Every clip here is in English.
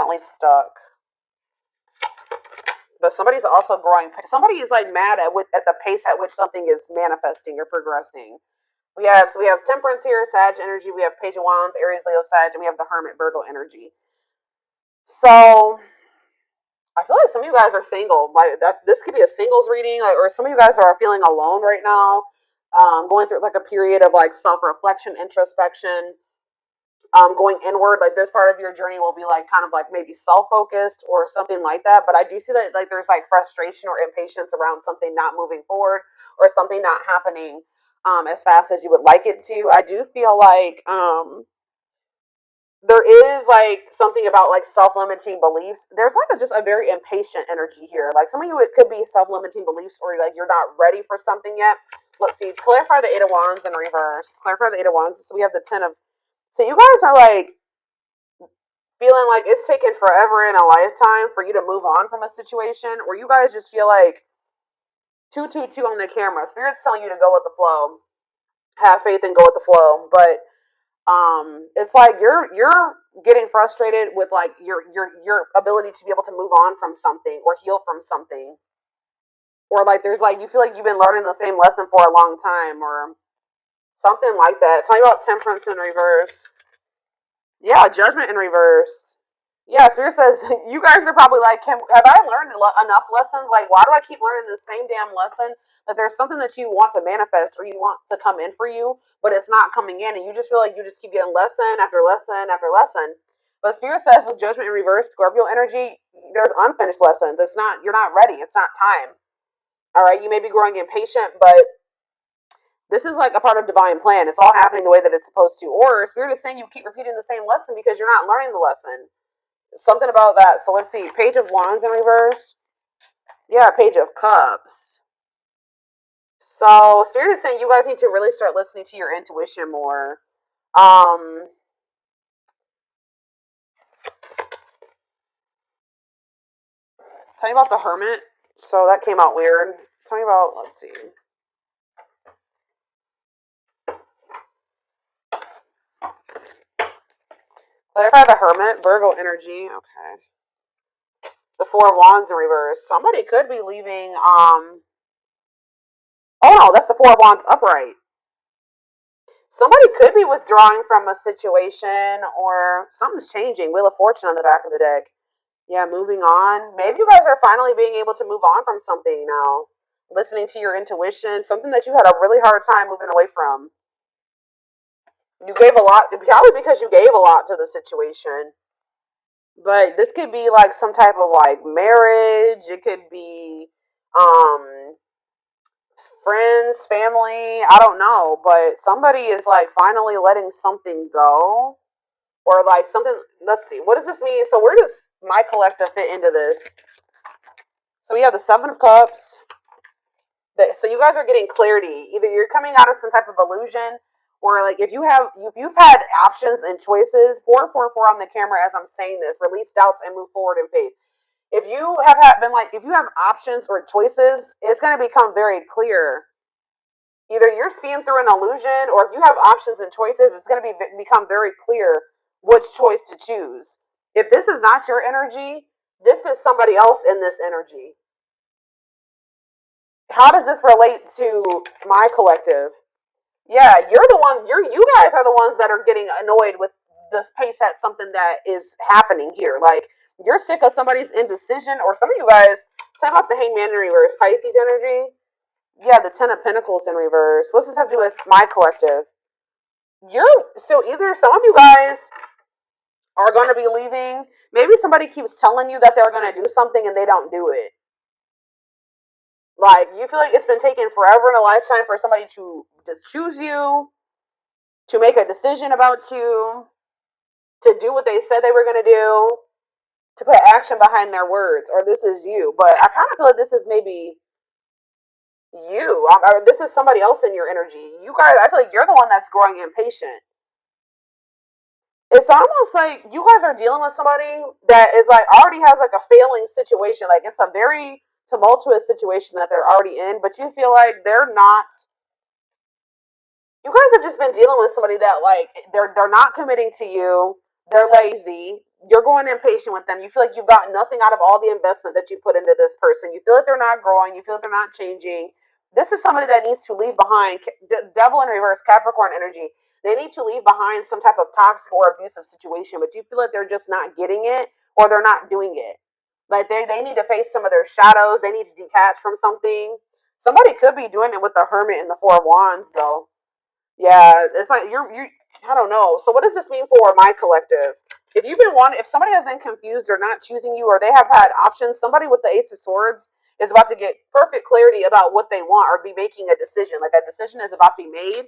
definitely stuck. But somebody's also growing. Somebody is like mad at the pace at which something is manifesting or progressing. We have Temperance here, Sag energy. We have Page of Wands, Aries, Leo, Sag, and we have the Hermit, Virgo energy. So I feel like some of you guys are single. Like that, this could be a singles reading, like, or some of you guys are feeling alone right now, going through like a period of like self-reflection, introspection, going inward. Like this part of your journey will be like kind of like maybe self-focused or something like that. But I do see that like there's like frustration or impatience around something not moving forward or something not happening as fast as you would like it to. I do feel like there is like something about like self-limiting beliefs. There's like just a very impatient energy here. Like some of you, it could be self-limiting beliefs or like you're not ready for something yet. Let's see. Clarify the Eight of Wands in reverse. Clarify the Eight of Wands. So we have the Ten of. So you guys are like feeling like it's taken forever in a lifetime for you to move on from a situation, or you guys just feel like two on the camera. Spirit's telling you to go with the flow, have faith and go with the flow. But it's like you're getting frustrated with like your ability to be able to move on from something or heal from something, or like there's like you feel like you've been learning the same lesson for a long time or something like that. Tell me about Temperance in reverse. Yeah, Judgment in reverse. Yeah, Spirit says you guys are probably like, have I learned enough lessons? Like, why do I keep learning the same damn lesson? That there's something that you want to manifest or you want to come in for you, but it's not coming in, and you just feel like you just keep getting lesson after lesson after lesson. But Spirit says with Judgment in reverse, Scorpio energy, there's unfinished lessons. It's not, you're not ready. It's not time. All right, you may be growing impatient, but this is like a part of divine plan. It's all happening the way that it's supposed to. Or Spirit is saying you keep repeating the same lesson because you're not learning the lesson. Something about that. So let's see. Page of Wands in reverse. Yeah, Page of Cups. So Spirit is saying you guys need to really start listening to your intuition more. Tell me about the Hermit. So that came out weird. Tell me about, let's see. Clarify the Hermit, Virgo energy. Okay. The Four of Wands in reverse. Somebody could be leaving, oh no, that's the Four of Wands upright. Somebody could be withdrawing from a situation or something's changing. Wheel of Fortune on the back of the deck. Yeah, moving on. Maybe you guys are finally being able to move on from something now. Listening to your intuition, something that you had a really hard time moving away from. You gave a lot, probably because you gave a lot to the situation. But this could be like some type of like marriage. It could be friends, family. I don't know, but somebody is like finally letting something go, or like something. Let's see. What does this mean? So where does my collective fit into this? So we have the Seven of Cups. So you guys are getting clarity. Either you're coming out of some type of illusion, or like if you've had options and choices. 444 on the camera as I'm saying this. Release doubts and move forward in faith. If you have been like, if you have options or choices, it's going to become very clear. Either you're seeing through an illusion, or if you have options and choices, it's going to become very clear which choice to choose. If this is not your energy, this is somebody else in this energy. How does this relate to my collective? Yeah, you guys are the ones that are getting annoyed with the pace at something that is happening here. Like, you're sick of somebody's indecision, or some of you guys, talk about the Hangman in reverse, Pisces energy. Yeah, the Ten of Pentacles in reverse. What's this have to do with my collective? So either some of you guys are going to be leaving. Maybe somebody keeps telling you that they're going to do something and they don't do it. Like, you feel like it's been taking forever in a lifetime for somebody to choose you, to make a decision about you, to do what they said they were going to do, to put action behind their words, or this is you. But I kind of feel like this is maybe you. Or this is somebody else in your energy. You guys, I feel like you're the one that's growing impatient. It's almost like you guys are dealing with somebody that is like already has like a failing situation. Like, it's a very tumultuous situation that they're already in, but you feel like they're not. You guys have just been dealing with somebody that like they're not committing to you. They're lazy. you're going impatient with them. You feel like you've gotten nothing out of all the investment that you put into this person. You feel like they're not growing. You feel like they're not changing. This is somebody that needs to leave behind. Devil in reverse, Capricorn energy. They need to leave behind some type of toxic or abusive situation, but you feel like they're just not getting it or they're not doing it. Like they need to face some of their shadows. They need to detach from something. Somebody could be doing it with the Hermit and the Four of Wands, though. Yeah, it's like you're. I don't know. So what does this mean for my collective? If somebody has been confused or not choosing you, or they have had options, somebody with the Ace of Swords is about to get perfect clarity about what they want, or be making a decision. Like a decision is about to be made.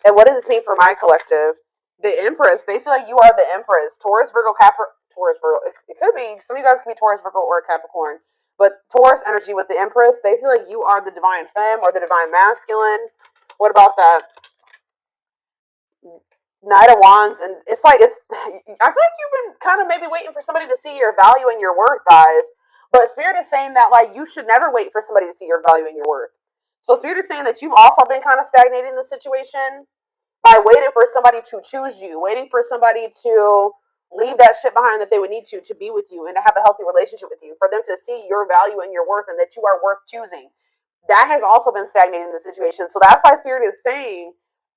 And what does this mean for my collective? The Empress. They feel like you are the Empress. Taurus, Virgo, Taurus, Virgo. It could be some of you guys could be Taurus, Virgo, or Capricorn. But Taurus energy with the Empress, they feel like you are the divine femme or the divine masculine. What about that? Knight of Wands, and it's like I feel like you've been kind of maybe waiting for somebody to see your value and your worth, guys. But Spirit is saying that like you should never wait for somebody to see your value and your worth. So Spirit is saying that you've also been kind of stagnating the situation by waiting for somebody to choose you, waiting for somebody to leave that shit behind that they would need to be with you and to have a healthy relationship with you, for them to see your value and your worth and that you are worth choosing. That has also been stagnating the situation. So that's why Spirit is saying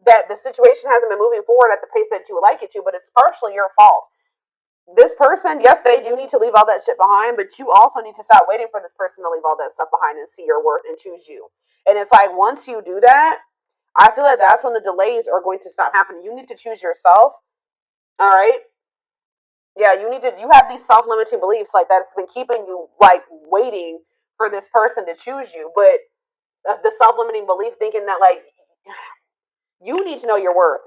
that the situation hasn't been moving forward at the pace that you would like it to, but it's partially your fault. This person, yes, they do need to leave all that shit behind, but you also need to stop waiting for this person to leave all that stuff behind and see your worth and choose you. And it's like once you do that, I feel like that's when the delays are going to stop happening. You need to choose yourself. All right. Yeah, you have these self-limiting beliefs like that's been keeping you like waiting for this person to choose you. But the self-limiting belief thinking that like you need to know your worth.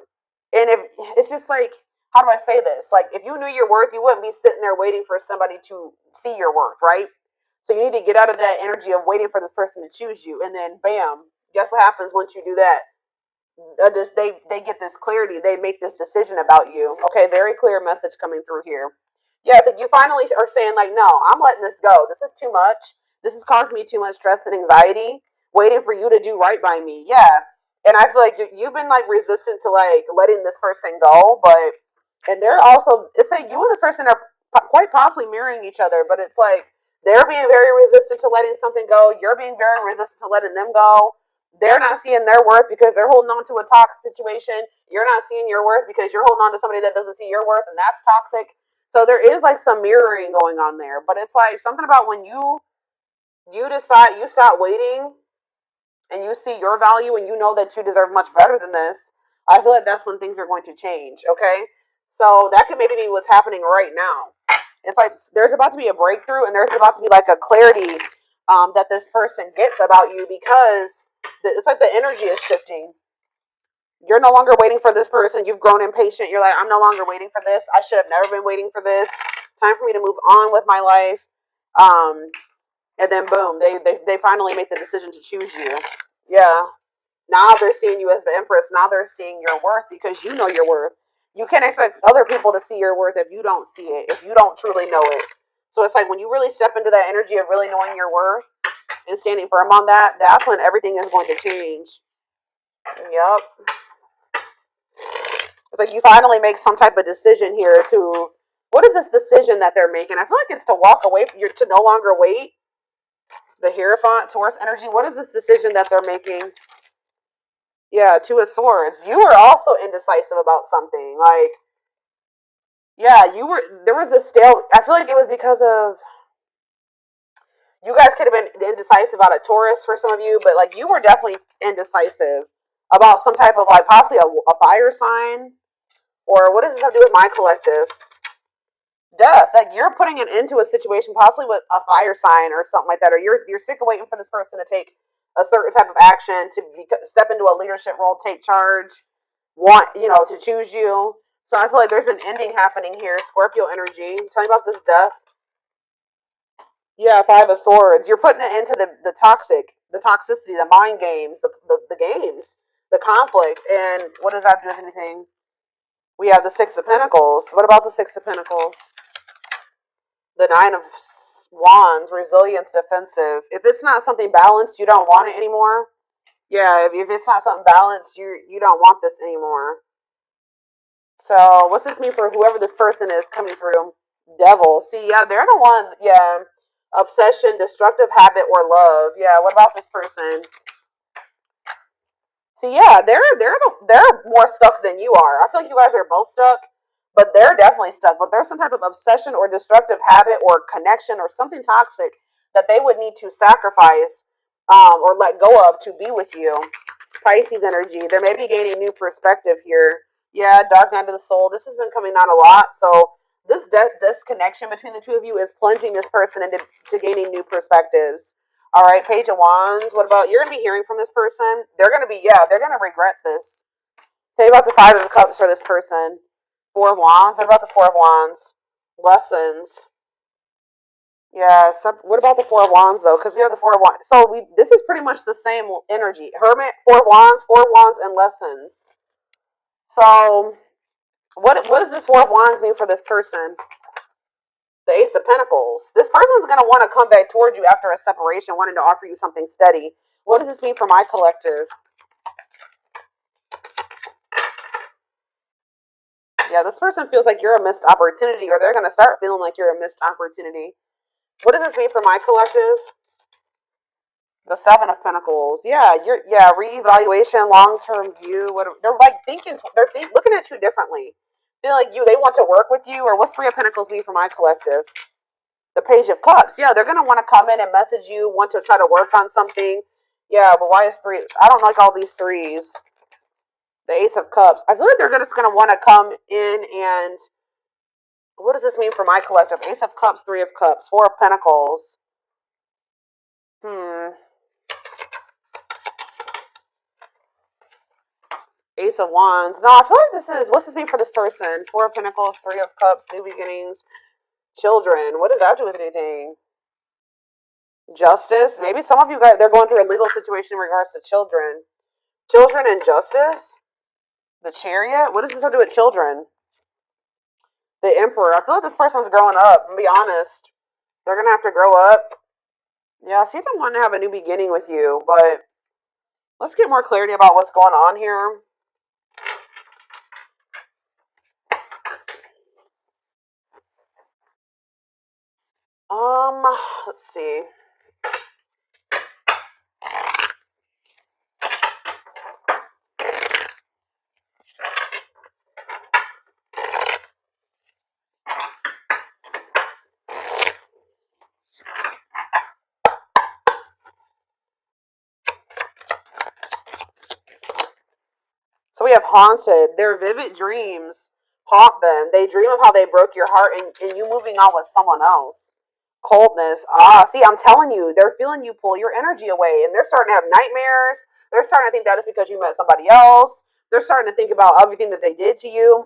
And if it's just like, how do I say this? Like, if you knew your worth, you wouldn't be sitting there waiting for somebody to see your worth, right? So you need to get out of that energy of waiting for this person to choose you, and then bam, guess what happens once you do that? They get this clarity. They make this decision about you. Okay, very clear message coming through here. Yeah, so you finally are saying like, no, I'm letting this go. This is too much. This has caused me too much stress and anxiety. Waiting for you to do right by me. Yeah, and I feel like you've been like resistant to like letting this person go, but and they're also it's like you and this person are quite possibly mirroring each other, but it's like they're being very resistant to letting something go. You're being very resistant to letting them go. They're not seeing their worth because they're holding on to a toxic situation. You're not seeing your worth because you're holding on to somebody that doesn't see your worth, and that's toxic. So there is like some mirroring going on there, but it's like something about when you decide you stop waiting and you see your value and you know that you deserve much better than this. I feel like that's when things are going to change. Okay, so that could maybe be what's happening right now. It's like there's about to be a breakthrough and there's about to be like a clarity that this person gets about you because it's like the energy is shifting. You're no longer waiting for this person. You've grown impatient. You're like, I'm no longer waiting for this. I should have never been waiting for this. Time for me to move on with my life. Um, and then boom, they finally make the decision to choose you. Yeah. Now they're seeing you as the Empress. Now they're seeing your worth because you know your worth. You can't expect other people to see your worth if you don't see it, if you don't truly know it. So it's like when you really step into that energy of really knowing your worth and standing firm on that, that's when everything is going to change. Yep. It's like you finally make some type of decision here to what is this decision that they're making? I feel like it's to walk away from you to no longer wait. The Hierophant, Taurus energy. What is this decision that they're making? Yeah, Two of Swords. You were also indecisive about something. Like, yeah, you were. There was a stale. I feel like it was because of you guys could have been indecisive about a Taurus for some of you, but like you were definitely indecisive about some type of like possibly a fire sign or what does this have to do with my collective? Death. Like you're putting it into a situation possibly with a fire sign or something like that, or you're sick of waiting for this person to take a certain type of action step into a leadership role, take charge, want to choose you. So I feel like there's an ending happening here. Scorpio energy. Tell me about this death. Yeah, Five of Swords. You're putting it into the toxicity, the mind games, the games, the conflict. And what does that do with anything? We have the Six of Pentacles. What about the Six of Pentacles? The Nine of Wands, resilience, defensive. If it's not something balanced, you don't want it anymore. Yeah, if it's not something balanced, you don't want this anymore. So what's this mean for whoever this person is coming through? Devil. See, yeah, they're the one. Yeah, obsession, destructive habit, or love. Yeah. What about this person? See, yeah, they're more stuck than you are. I feel like you guys are both stuck, but they're definitely stuck. But there's some type of obsession or destructive habit or connection or something toxic that they would need to sacrifice or let go of to be with you. Pisces energy. They're maybe gaining new perspective here. Yeah, dark night of the soul. This has been coming out a lot. So this connection between the two of you is plunging this person into gaining new perspectives. All right, Page of Wands. What about you're gonna be hearing from this person? They're gonna be they're gonna regret this. Tell you about the Five of Cups for this person. Four of Wands. What about the Four of Wands? Lessons. Yeah. What about the Four of Wands though? Because we have the Four of Wands. So this is pretty much the same energy. Hermit, Four of Wands, and lessons. So what does this Four of Wands mean for this person? The Ace of Pentacles. This person's going to want to come back towards you after a separation, wanting to offer you something steady. What does this mean for my collective? Yeah, this person feels like you're a missed opportunity, or they're going to start feeling like you're a missed opportunity. What does this mean for my collective? The Seven of Pentacles. Yeah, reevaluation, long-term view. They're like thinking, looking at you differently. Feel like they want to work with you, or what's Three of Pentacles mean for my collective? The Page of Cups. Yeah, they're gonna want to come in and message you, want to try to work on something. Yeah, but why is three? I don't like all these threes. The Ace of Cups. I feel like they're just gonna want to come in and. What does this mean for my collective? Ace of Cups, Three of Cups, Four of Pentacles. Ace of Wands. No, I feel like this is. What's this mean for this person? Four of Pentacles, Three of Cups, New Beginnings, Children. What does that do with anything? Justice. Maybe some of you guys, they're going through a legal situation in regards to children. Children and justice. The Chariot. What does this have to do with children? The Emperor. I feel like this person's growing up. I'm gonna be honest. They're gonna have to grow up. Yeah, I see them wanting to have a new beginning with you, but let's get more clarity about what's going on here. Let's see. So we have haunted. Their vivid dreams haunt them. They dream of how they broke your heart and you moving on with someone else. Coldness. See, I'm telling you, they're feeling you pull your energy away, and they're starting to have nightmares. They're starting to think that it's because you met somebody else. They're starting to think about everything that they did to you.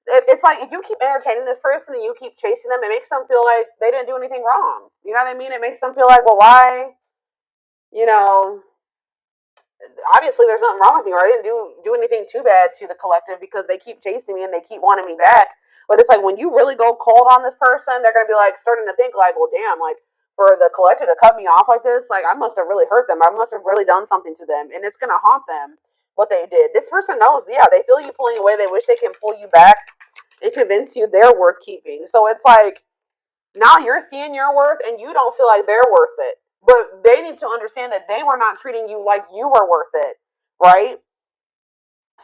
It's like if you keep entertaining this person and you keep chasing them, it makes them feel like they didn't do anything wrong. You know what I mean? It makes them feel like, well, why? You know, obviously there's nothing wrong with me, or I didn't do anything too bad to the collective because they keep chasing me and they keep wanting me back. But it's like when you really go cold on this person, they're gonna be like starting to think like, well, damn, like for the collective to cut me off like this, like I must have really hurt them. I must have really done something to them, and it's gonna haunt them what they did. This person knows, yeah, they feel you pulling away. They wish they can pull you back and convince you they're worth keeping. So it's like now you're seeing your worth and you don't feel like they're worth it. But they need to understand that they were not treating you like you were worth it, right?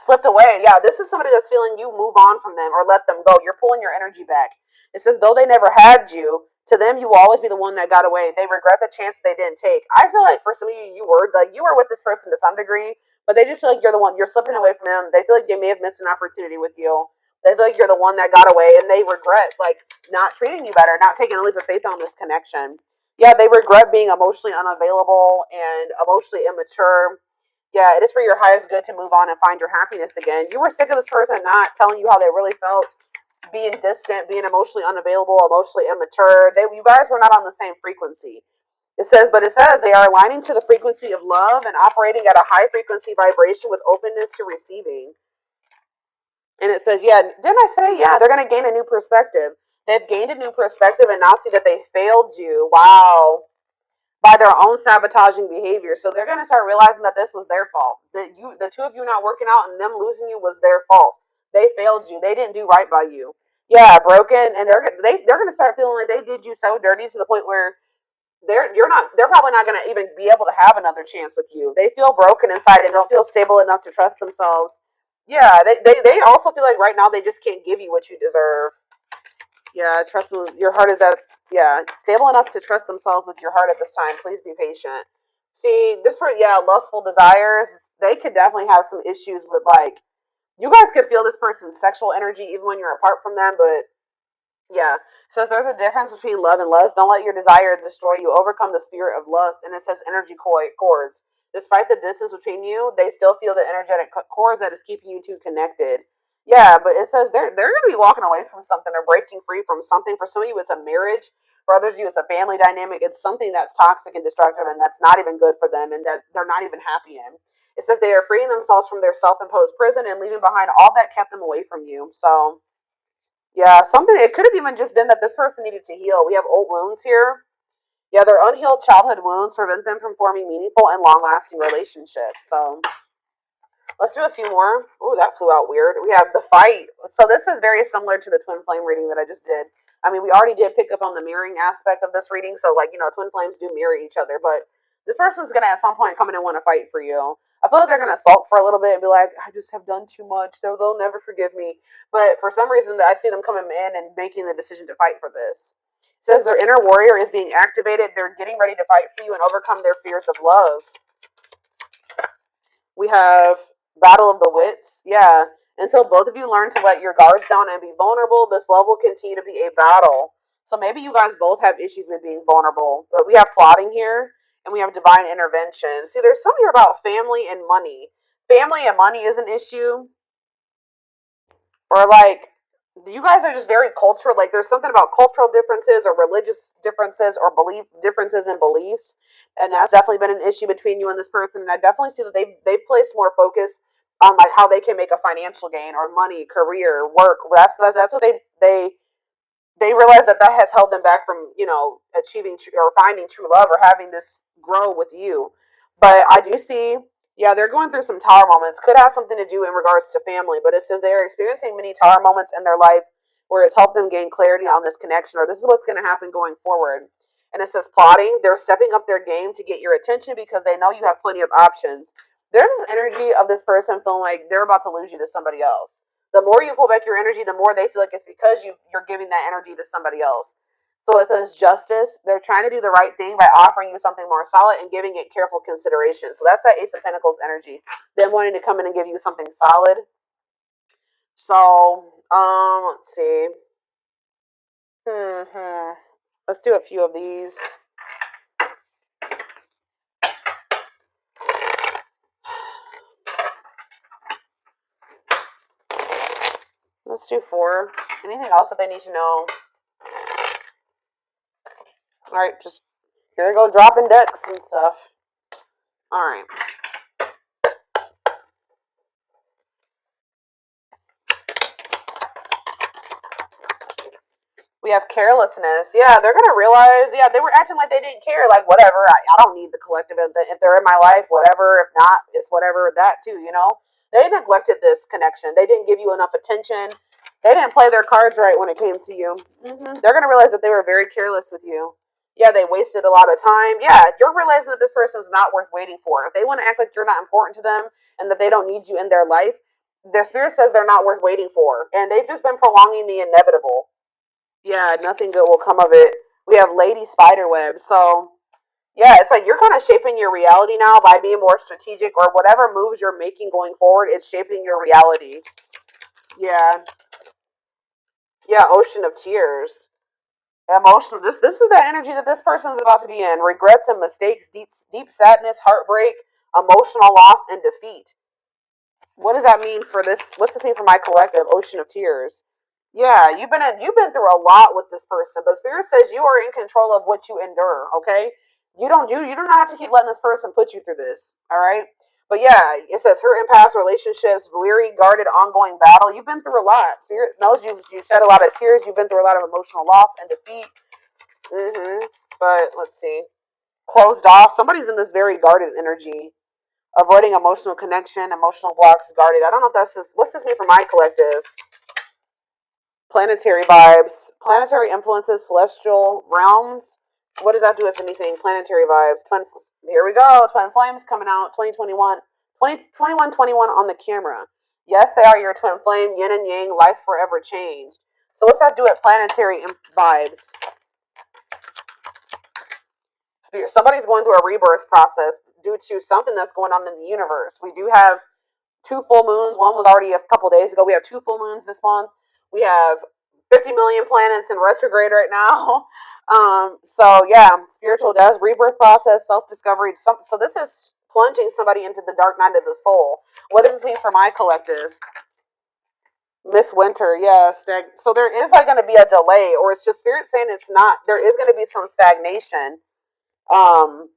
Slipped away. Yeah, this is somebody that's feeling you move on from them or let them go. You're pulling your energy back. It's as though they never had you. To them, you will always be the one that got away. They regret the chance they didn't take. I feel like for some of you, you were with this person to some degree, but they just feel like you're the one. You're slipping away from them. They feel like they may have missed an opportunity with you. They feel like you're the one that got away, and they regret like not treating you better, not taking a leap of faith on this connection. Yeah, they regret being emotionally unavailable and emotionally immature. Yeah, it is for your highest good to move on and find your happiness again. You were sick of this person not telling you how they really felt, being distant, being emotionally unavailable, emotionally immature. You guys were not on the same frequency. It says they are aligning to the frequency of love and operating at a high frequency vibration with openness to receiving. And it says, yeah, didn't I say, yeah, they're going to gain a new perspective. They've gained a new perspective and now see that they failed you. Wow. By their own sabotaging behavior. So they're going to start realizing that this was their fault. The two of you not working out and them losing you was their fault. They failed you. They didn't do right by you. Yeah, broken, and they're gonna start feeling like they did you so dirty to the point where they're probably not gonna even be able to have another chance with you. They feel broken inside and don't feel stable enough to trust themselves. Yeah, they also feel like right now they just can't give you what you deserve. Yeah, trust them. Your heart is at, yeah, stable enough to trust themselves with your heart at this time. Please be patient. See, this for, yeah, lustful desires. They could definitely have some issues with, like, you guys could feel this person's sexual energy even when you're apart from them, but yeah. So there's a difference between love and lust. Don't let your desire destroy you. Overcome the spirit of lust. And it says energy cords. Despite the distance between you, they still feel the energetic cords that is keeping you two connected. Yeah, but it says they're going to be walking away from something or breaking free from something. For some of you, it's a marriage. For others of you, it's a family dynamic. It's something that's toxic and destructive and that's not even good for them and that they're not even happy in. It says they are freeing themselves from their self-imposed prison and leaving behind all that kept them away from you. So yeah, something. It could have even just been that this person needed to heal. We have old wounds here. Yeah, their unhealed childhood wounds prevent them from forming meaningful and long-lasting relationships. So let's do a few more. Ooh, that flew out weird. We have the fight. So this is very similar to the twin flame reading that I just did. I mean, we already did pick up on the mirroring aspect of this reading. So, like, twin flames do mirror each other. But this person's going to at some point come in and want to fight for you. I feel like they're going to sulk for a little bit and be like, I just have done too much. They'll never forgive me. But for some reason, I see them coming in and making the decision to fight for this. It says their inner warrior is being activated. They're getting ready to fight for you and overcome their fears of love. We have Battle of the Wits. Yeah. Until both of you learn to let your guards down and be vulnerable, this love will continue to be a battle. So maybe you guys both have issues with being vulnerable. But we have plotting here and we have divine intervention. See, there's something here about family and money. Family and money is an issue. Or like you guys are just very cultural. Like there's something about cultural differences or religious differences or belief differences in beliefs, and that's definitely been an issue between you and this person. And I definitely see that they've placed more focus on like how they can make a financial gain or money, career, work. That's what they realize that that has held them back from achieving or finding true love or having this grow with you. But I do see, yeah, they're going through some tower moments. Could have something to do in regards to family, but it says they are experiencing many tower moments in their life where it's helped them gain clarity on this connection or this is what's going to happen going forward. And it says plotting, they're stepping up their game to get your attention because they know you have plenty of options. There's this energy of this person feeling like they're about to lose you to somebody else. The more you pull back your energy, the more they feel like it's because you're giving that energy to somebody else. So it says justice. They're trying to do the right thing by offering you something more solid and giving it careful consideration. So that's that Ace of Pentacles energy. Them wanting to come in and give you something solid. So, let's see. Let's do a few of these. Let's do 4. Anything else that they need to know? All right, just here we go, dropping decks and stuff. All right. We have carelessness. Yeah, they're gonna realize. Yeah, they were acting like they didn't care. Like whatever. I don't need the collective. If they're in my life, whatever. If not, it's whatever. That too. They neglected this connection. They didn't give you enough attention. They didn't play their cards right when it came to you. They're gonna realize that they were very careless with you. Yeah, they wasted a lot of time. Yeah, you're realizing that this person's not worth waiting for. If they want to act like you're not important to them and that they don't need you in their life, their spirit says they're not worth waiting for, and they've just been prolonging the inevitable. Yeah, nothing good will come of it. We have Lady Spiderweb. So, yeah, it's like you're kind of shaping your reality now by being more strategic or whatever moves you're making going forward, it's shaping your reality. Yeah. Yeah, Ocean of Tears. Emotional. This is the energy that this person's about to be in. Regrets and mistakes, deep sadness, heartbreak, emotional loss, and defeat. What does that mean for this? What's this mean for my collective? Ocean of Tears. Yeah, you've been through a lot with this person, but Spirit says you are in control of what you endure. Okay, you don't have to keep letting this person put you through this. All right, but yeah, it says hurt in past relationships, weary, guarded, ongoing battle. You've been through a lot. Spirit knows you shed a lot of tears. You've been through a lot of emotional loss and defeat. But let's see, closed off. Somebody's in this very guarded energy, avoiding emotional connection, emotional blocks, guarded. I don't know if that's this. What's this mean for my collective? Planetary vibes. Planetary influences, celestial realms. What does that do with anything? Planetary vibes. Here we go. Twin flames coming out 2021. 21 on the camera. Yes, they are your twin flame. Yin and yang. Life forever changed. So what's that do with planetary vibes? Somebody's going through a rebirth process due to something that's going on in the universe. We do have 2 full moons. One was already a couple days ago. We have 2 full moons this month. We have 50 million planets in retrograde right now. So yeah, spiritual death, rebirth process, self-discovery. So this is plunging somebody into the dark night of the soul. What does this mean for my collective? Miss Winter, yeah. So there is like going to be a delay, or it's just spirit saying it's not. There is going to be some stagnation. Um,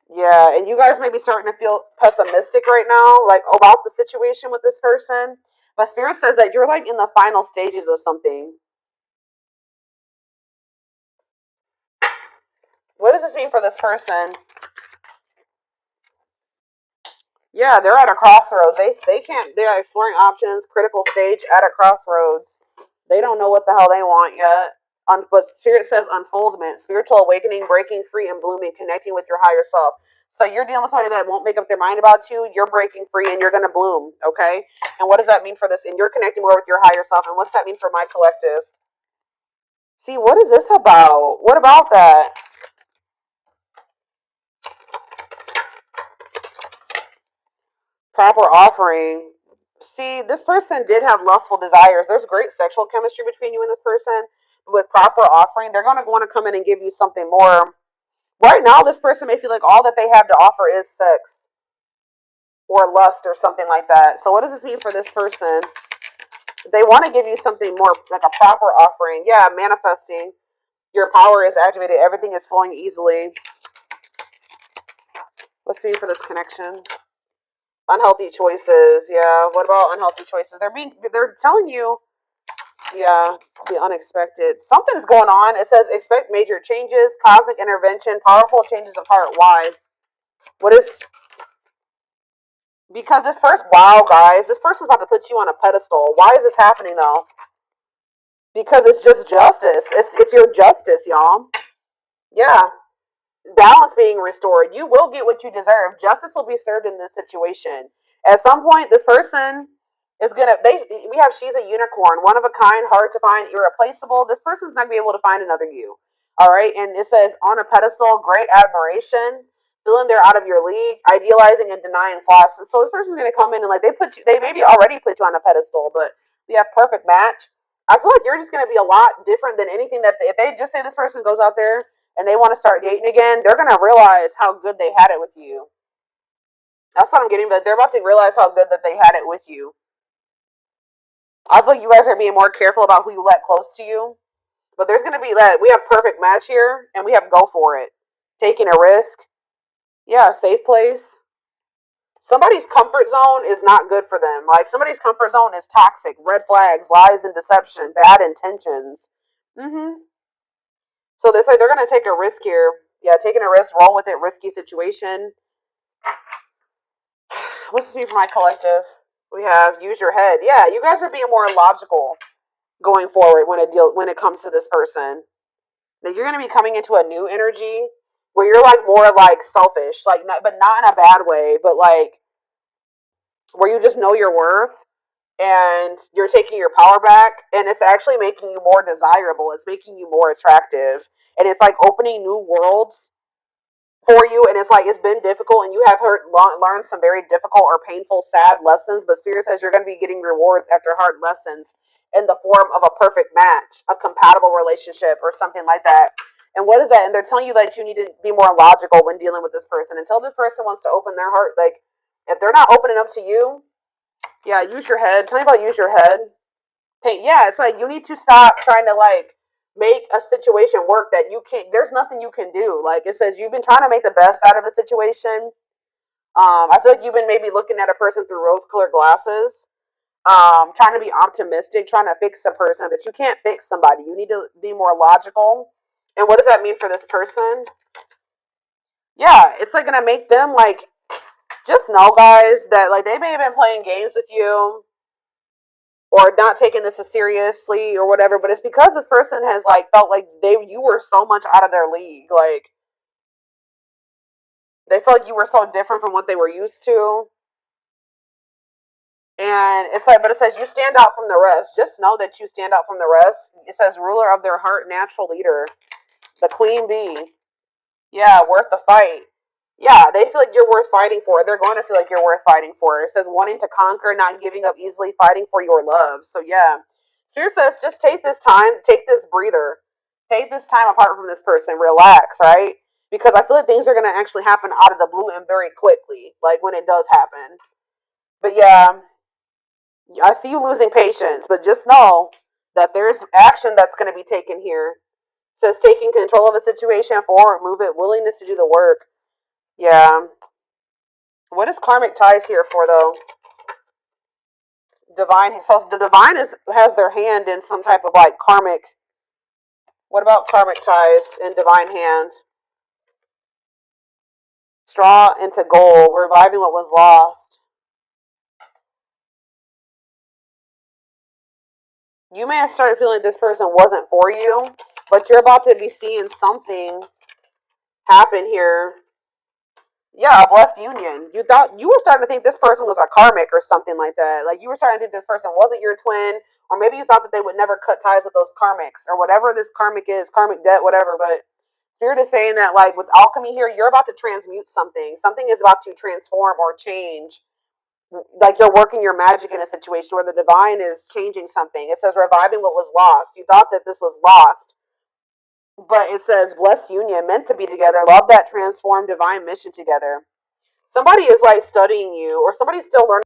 Yeah, and you guys may be starting to feel pessimistic right now, like about the situation with this person. But Spirit says that you're like in the final stages of something. What does this mean for this person? Yeah, they're at a crossroads. They can't. They're exploring options. Critical stage at a crossroads. They don't know what the hell they want yet. But Spirit says unfoldment, spiritual awakening, breaking free and blooming, connecting with your higher self. So you're dealing with somebody that won't make up their mind about you. You're breaking free and you're going to bloom, okay? And what does that mean for this? And you're connecting more with your higher self. And what's that mean for my collective? See, what is this about? What about that? Proper offering. See, this person did have lustful desires. There's great sexual chemistry between you and this person. But with proper offering, they're going to want to come in and give you something more. Right now, this person may feel like all that they have to offer is sex or lust or something like that. So what does this mean for this person? They want to give you something more, like a proper offering. Yeah, manifesting. Your power is activated. Everything is flowing easily. What's the mean for this connection? Unhealthy choices. Yeah. What about unhealthy choices? They're telling you, yeah, the unexpected. Something's going on. It says expect major changes, cosmic intervention, powerful changes of heart. Why? What is Because this person, wow, guys, this person's about to put you on a pedestal. Why is this happening though? Because it's just justice. It's your justice, y'all. Yeah, balance being restored. You will get what you deserve. Justice will be served in this situation. At some point, this person is gonna. She's a unicorn, one of a kind, hard to find, irreplaceable. This person's not gonna be able to find another you. All right, and it says on a pedestal, great admiration, feeling they're out of your league, idealizing and denying flaws. And so this person's gonna come in and like they maybe already put you on a pedestal, but you have perfect match. I feel like you're just gonna be a lot different than anything if they just say this person goes out there and they want to start dating again, they're gonna realize how good they had it with you. That's what I'm getting. But they're about to realize how good that they had it with you. I feel like you guys are being more careful about who you let close to you. But there's gonna be that we have perfect match here, and we have go for it, taking a risk. Yeah, safe place. Somebody's comfort zone is not good for them. Like somebody's comfort zone is toxic, red flags, lies and deception, bad intentions. So they say they're gonna take a risk here. Yeah, taking a risk, roll with it, risky situation. What's this mean for my collective? We have use your head. Yeah, you guys are being more logical going forward when it comes to this person. That you're gonna be coming into a new energy where you're like more like selfish, like but not in a bad way, but like where you just know your worth and you're taking your power back, and it's actually making you more desirable. It's making you more attractive, and it's like opening new worlds for you. And it's like it's been difficult and you have learned some very difficult or painful sad lessons, but Spirit says you're going to be getting rewards after hard lessons in the form of a perfect match, a compatible relationship or something like that. And what is that? And they're telling you that you need to be more logical when dealing with this person. Until this person wants to open their heart, like if they're not opening up to you, yeah, use your head. Tell me about use your head. Hey, yeah, it's like you need to stop trying to like make a situation work that you can't. There's nothing you can do. Like it says, you've been trying to make the best out of a situation. I feel like you've been maybe looking at a person through rose-colored glasses, trying to be optimistic, trying to fix a person, but you can't fix somebody. You need to be more logical. And what does that mean for this person? Yeah, it's like gonna make them like just know, guys, that like they may have been playing games with you. or not taking this as seriously or whatever, but it's because this person has like felt like you were so much out of their league. Like they felt like you were so different from what they were used to. And it's like, but it says you stand out from the rest. Just know that you stand out from the rest. It says ruler of their heart, natural leader, the queen bee. Yeah, worth the fight. Yeah, they feel like you're worth fighting for. They're going to feel like you're worth fighting for. It says wanting to conquer, not giving up easily, fighting for your love. So yeah, Spirit says just take this time, take this breather, take this time apart from this person, relax, right? Because I feel like things are going to actually happen out of the blue and very quickly, like when it does happen. But yeah, I see you losing patience, but just know that there's action that's going to be taken here. It says taking control of a situation, forward move it, willingness to do the work. Yeah. What is karmic ties here for though? Divine. So the divine has their hand in some type of like karmic. What about karmic ties in divine hand? Straw into gold, reviving what was lost. You may have started feeling this person wasn't for you, but you're about to be seeing something happen here. Yeah, a blessed union. You thought you were starting to think this person was a karmic or something like that. Like you were starting to think this person wasn't your twin, or maybe you thought that they would never cut ties with those karmics or whatever this karmic is, karmic debt, whatever. But Spirit is saying that like with alchemy here, you're about to transmute something. Something is about to transform or change. Like you're working your magic in a situation where the divine is changing something. It says reviving what was lost. You thought that this was lost, but it says blessed union, meant to be together. Love that transformed divine mission together. Somebody is like studying you, or somebody's still learning.